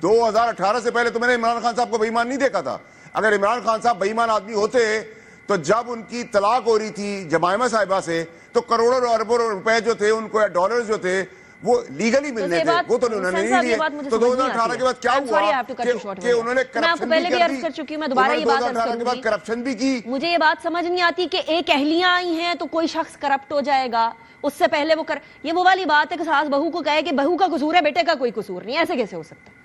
2018 سے پہلے تو میں نے عمران خان صاحب کو بے ایمان نہیں دیکھا تھا. اگر عمران خان صاحب بے ایمان آدمی ہوتے تو جب ان کی طلاق ہو رہی تھی جمائمہ صاحبہ سے تو کروڑوں اربوں روپے جو تھے ان کو ڈالر جو تھے وہ لیگلی ملنے تھے, وہ تو انہوں نے نہیں لیے. تو 2018 کے بعد کیا ہوا کہ انہوں نے کرپشن بھی کی. مجھے یہ بات سمجھ نہیں آتی کہ ایک اہلیاں آئی ہیں تو کوئی شخص کرپٹ ہو جائے گا, اس سے پہلے یہ وہ والی بات ہے کہ ساس بہو کو کہے کہ بہو کا قصور ہے بیٹے کا کوئی قصور نہیں. ایسے کیسے ہو سکتا ہے؟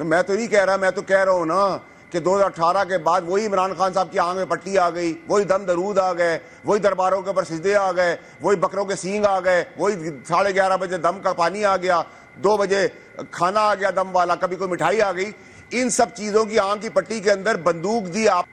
میں تو نہیں کہہ رہا, میں تو کہہ رہا ہوں نا کہ 2018 کے بعد وہی عمران خان صاحب کی آنکھ میں پٹی آ گئی, وہی دم درود آ گئے, وہی درباروں کے اوپر سجدے آ گئے, وہی بکروں کے سینگ آ گئے, وہی 11:30 بجے دم کا پانی آ گیا, 2 بجے کھانا آ گیا دم والا, کبھی کوئی مٹھائی آ گئی. ان سب چیزوں کی آنکھ کی پٹی کے اندر بندوق دی, آپ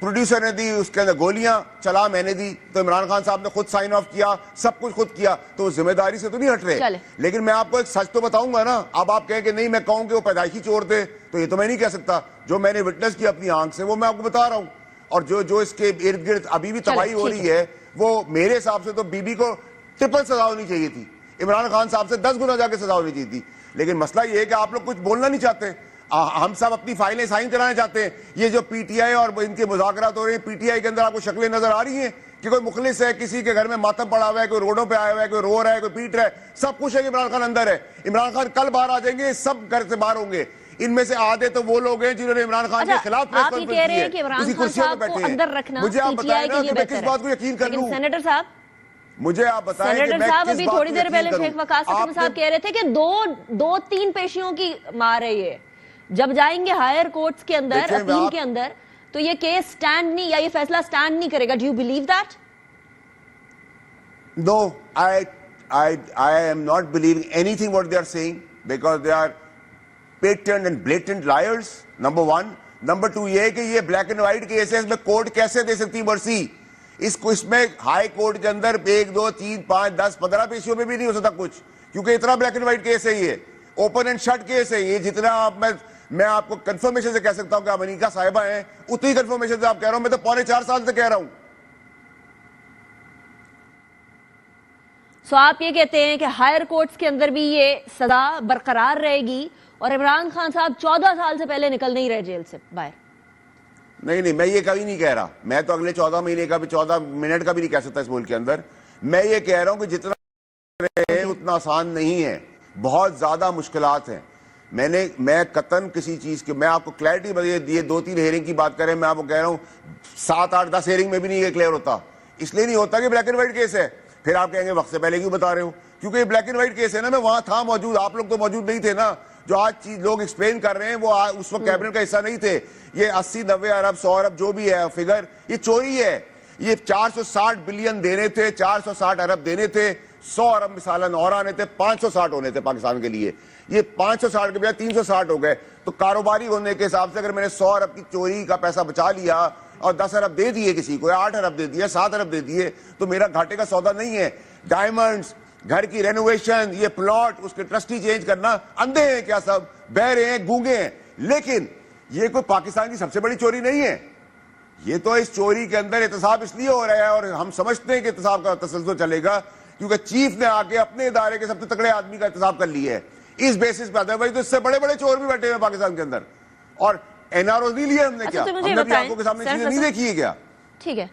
پروڈیوسر نے دی, اس کے اندر گولیاں چلا میں نے دی, تو عمران خان صاحب نے خود سائن آف کیا, سب کچھ خود کیا, تو وہ ذمہ داری سے تو نہیں ہٹ رہے. لیکن میں آپ کو ایک سچ تو بتاؤں گا نا. اب آپ کہیں کہ نہیں میں کہوں کہ وہ پیدائشی چور تھے, تو یہ تو میں نہیں کہہ سکتا. جو میں نے وٹنس کیا اپنی آنکھ سے وہ میں آپ کو بتا رہا ہوں. اور جو اس کے ارد گرد ابھی بھی تباہی ہو رہی ہے, وہ میرے حساب سے تو بی بی کو ٹرپل سزا ہونی چاہیے تھی, عمران خان صاحب سے 10 گنا جا کے سزا ہونی چاہیے تھی. لیکن مسئلہ یہ ہے کہ آپ لوگ کچھ بولنا نہیں چاہتے, ہم سب اپنی فائلیں سائن کرانا چاہتے ہیں. یہ جو پی ٹی آئی اور ان کے مذاکرات ہو رہے ہیں, پی ٹی آئی کے اندر آپ کو شکلیں نظر آ رہی ہیں کہ کوئی مخلص ہے, کسی کے گھر میں ماتم پڑا ہوا ہے, کوئی روڈوں پہ آیا ہوا ہے, کوئی رو رہا ہے, کوئی پیٹ رہا ہے, سب کچھ ہے کہ عمران خان اندر ہے. عمران خان کل باہر آ جائیں گے, سب گھر سے باہر ہوں گے. ان میں سے آدھے تو وہ لوگ ہیں جنہوں نے عمران خان کے خلاف پریس کانفرنس کی ہے, اسی کرسیوں پہ بیٹھے ہیں. مجھے آپ بتائیں نا کہ میں کس بات کو یقین کر لوں. سینیٹر صاحب, مجھے آپ بتائیں کہ میں کس ابھی تھوڑی دیر پہلے شیخ وقاص حکیم صاحب کہہ رہے تھے کہ 2-3 پیشیوں کی مار ہے یہ. جب جائیں گے ہائر کورٹس کے اندر, اپیل کے اندر, تو یہ کیس سٹینڈ نہیں, یا یہ فیصلہ سٹینڈ نہیں کرے گا. Do you believe that? No, I am not believing anything what they are saying because they are patent and blatant liars. Number 1. Number 2 یہ ہے کہ یہ بلیک اینڈ وائٹ کیس ہے, اس میں کورٹ کیسے دے سکتی مرسی. اس میں ہائی کورٹ کے اندر 1 2 3 5 10 15 پیشیوں میں بھی نہیں ہو سکتا کچھ, کیونکہ اتنا بلیک اینڈ وائٹ کیس ہے. یہ اوپن اینڈ شٹ کیس ہے. یہ جتنا میں آپ کو کنفرمیشن سے کہہ سکتا ہوں کہ امریکہ صاحبہ ہیں, اتنی کنفرمیشن سے آپ کہہ رہا ہوں. میں تو 4.5 سال سے کہہ رہا ہوں. سو آپ یہ کہتے ہیں کہ ہائر کورٹس کے اندر بھی یہ سزا برقرار رہے گی, اور عمران خان صاحب 14 سال سے پہلے نکل نہیں رہے جیل سے باہر. نہیں, میں یہ کبھی نہیں کہہ رہا. میں تو اگلے 14 مہینے کا بھی 14 منٹ کا بھی نہیں کہہ سکتا اس ملک کے اندر. میں یہ کہہ رہا ہوں کہ جتنا رہے اتنا آسان نہیں ہے, بہت زیادہ مشکلات ہیں. میں قطن کسی چیز کی, میں آپ کو کلیئرٹی دیے 2-3 ہیئرنگ کی بات کریں, میں آپ کو کہہ رہا ہوں 7 8 10 ہیئرنگ میں بھی نہیں یہ کلیئر ہوتا. اس لیے نہیں ہوتا کہ بلیک اینڈ وائٹ کیس ہے. پھر آپ کہیں گے وقت سے پہلے کیوں بتا رہے ہوں, کیونکہ یہ بلیک اینڈ وائٹ کیس ہے نا. میں وہاں تھا موجود, آپ لوگ تو موجود نہیں تھے نا. جو آج چیز لوگ ایکسپلین کر رہے ہیں وہ اس وقت کیبنٹ کا حصہ نہیں تھے. یہ 80-90 ارب 100 ارب جو بھی ہے فگر, یہ چوری ہے. یہ 460 بلین دینے تھے, 460 ارب دینے تھے, 100 ارب مثالاً اور آنے تھے, 560 ہونے تھے پاکستان کے لیے. یہ 560 کے بجائے 360 ہو گئے. تو کاروباری ہونے کے حساب سے اگر میں نے 100 ارب کی چوری کا پیسہ بچا لیا اور 10 ارب دے دیے کسی کو, 8 ارب دے دیے, 7 ارب دے دیے, تو میرا گھاٹے کا سودا نہیں ہے. ڈائمنڈز, گھر کی رینوویشن, یہ پلاٹ, اس کے ٹرسٹی چینج کرنا, اندھے ہیں کیا سب, بہرے ہیں, گونگے ہیں. لیکن یہ کوئی پاکستان کی سب سے بڑی چوری نہیں ہے. یہ تو اس چوری کے اندر احتساب اس لیے ہو رہا ہے, اور ہم سمجھتے ہیں کہ احتساب کا تسلسل چلے گا کیونکہ چیف نے آ کے اپنے ادارے کے سب سے تکڑے آدمی کا احتساب کر لیا ہے. اس بیسس پہ آتا ہے. بھائی تو اس سے بڑے بڑے چور بھی بیٹھے ہوئے پاکستان کے اندر, اور این آر اوز نہیں لیے ہم نے. کیا ہم نے بھی آپ کو کے سامنے چیزیں نہیں دیکھی ہے کیا؟ ٹھیک ہے.